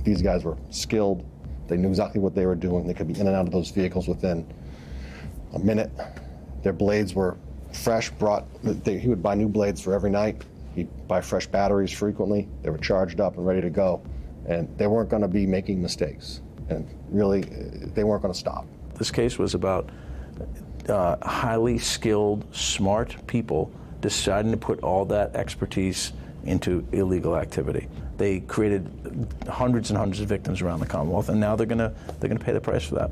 These guys were skilled. They knew exactly what they were doing. They could be in and out of those vehicles within a minute. Their blades were fresh, he would buy new blades for every night. He'd buy fresh batteries frequently. They were charged up and ready to go. And they weren't going to be making mistakes. And really, they weren't going to stop. This case was about highly skilled, smart people deciding to put all that expertise into illegal activity. They created hundreds and hundreds of victims around the Commonwealth, and now they're gonna pay the price for that.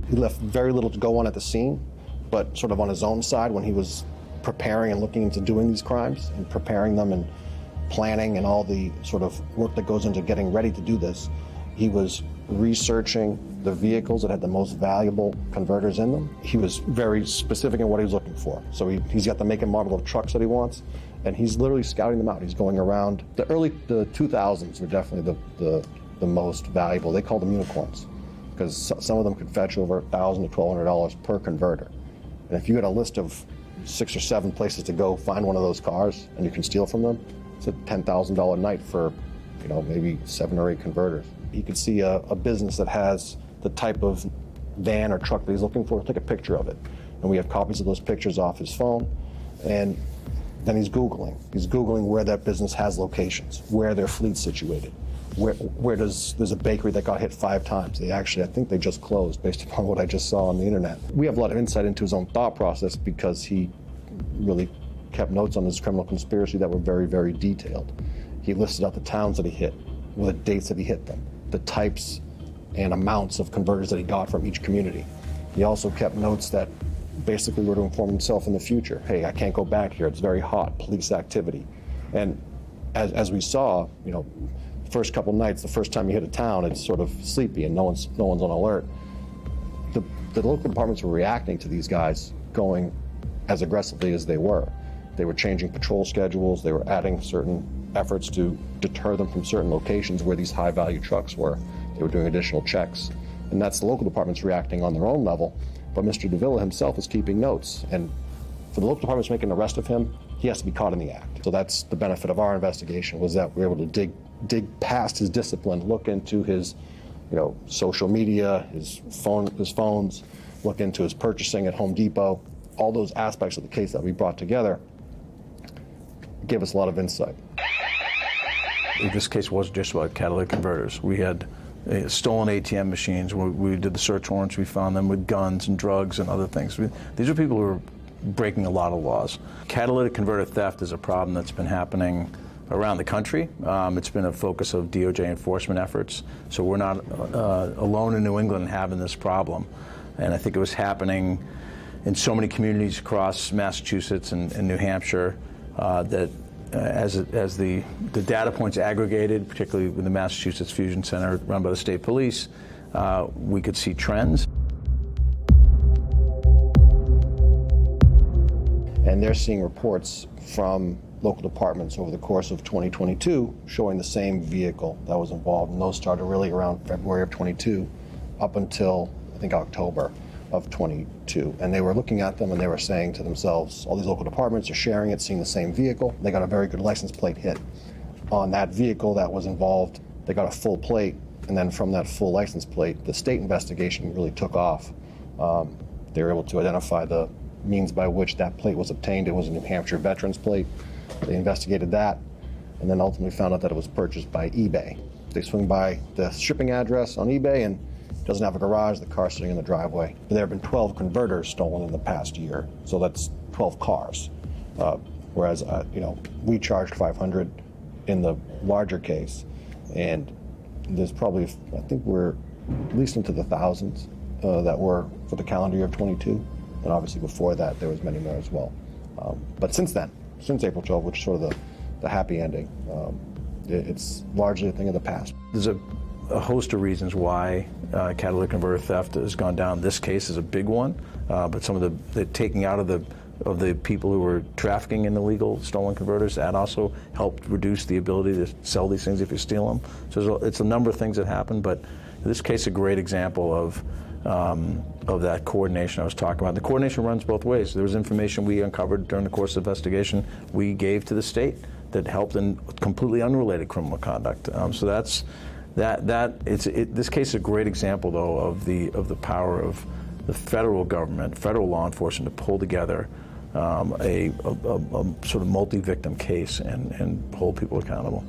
He left very little to go on at the scene, but sort of on his own side when he was preparing and looking into doing these crimes and preparing them and planning and all the sort of work that goes into getting ready to do this, he was researching the vehicles that had the most valuable converters in them. He was very specific in what he was looking for. So he's got the make and model of trucks that he wants, and he's literally scouting them out. He's going around. The 2000s were definitely the most valuable. They called them unicorns, because some of them could fetch over $1,000 to $1,200 per converter. And if you had a list of 6 or 7 places to go find one of those cars and you can steal from them, it's a $10,000 night for, maybe 7 or 8 converters. You could see a business that has the type of van or truck that he's looking for, take a picture of it. And we have copies of those pictures off his phone. And then he's Googling. He's Googling where that business has locations, where their fleet's situated. There's a bakery that got hit 5 times. I think they just closed based upon what I just saw on the internet. We have a lot of insight into his own thought process because he really kept notes on his criminal conspiracy that were very, very detailed. He listed out the towns that he hit, the dates that he hit them, the types and amounts of converters that he got from each community. He also kept notes that basically were to inform himself in the future. Hey, I can't go back here. It's very hot, police activity. And as we saw, first couple nights, the first time you hit a town, it's sort of sleepy and no one's on alert. The local departments were reacting to these guys going as aggressively as they were. They were changing patrol schedules. They were adding certain efforts to deter them from certain locations where these high-value trucks were. They were doing additional checks. And that's the local departments reacting on their own level. But Mr. Davila himself is keeping notes. And for the local departments making an arrest of him, he has to be caught in the act. So that's the benefit of our investigation, was that we were able to dig past his discipline, look into his social media, his phones, look into his purchasing at Home Depot. All those aspects of the case that we brought together gave us a lot of insight. This case wasn't just about catalytic converters. We had stolen ATM machines. We did the search warrants. We found them with guns and drugs and other things. These are people who are breaking a lot of laws. Catalytic converter theft is a problem that's been happening around the country. It's been a focus of DOJ enforcement efforts. So we're not alone in New England having this problem. And I think it was happening in so many communities across Massachusetts and New Hampshire that as the data points aggregated, particularly with the Massachusetts Fusion Center run by the state police, we could see trends. And they're seeing reports from local departments over the course of 2022 showing the same vehicle that was involved. And those started really around February of 22 up until, I think, October of 22. And they were looking at them and they were saying to themselves, all these local departments are sharing it, seeing the same vehicle. They got a very good license plate hit on that vehicle that was involved. They got a full plate, and then from that full license plate, the state investigation really took off. They were able to identify the means by which that plate was obtained. It was a New Hampshire veterans plate. They investigated that and then ultimately found out that it was purchased by eBay. They swing by the shipping address on eBay and it doesn't have a garage, the car's sitting in the driveway. There have been 12 converters stolen in the past year, so that's 12 cars. Whereas, we charged $500 in the larger case, and there's probably, I think we're at least into the thousands that were for the calendar year of 22. And obviously before that, there was many more as well. But since then, since April 12, which is sort of the happy ending, it's largely a thing of the past. There's a host of reasons why catalytic converter theft has gone down. This case is a big one, but some of the taking out of the people who were trafficking in illegal stolen converters, that also helped reduce the ability to sell these things if you steal them. So it's a number of things that happen, but this case is a great example of of that coordination I was talking about. The coordination runs both ways. There was information we uncovered during the course of the investigation we gave to the state that helped in completely unrelated criminal conduct. So that's this case is a great example, though, of the power of the federal government, federal law enforcement, to pull together a sort of multi-victim case and hold people accountable.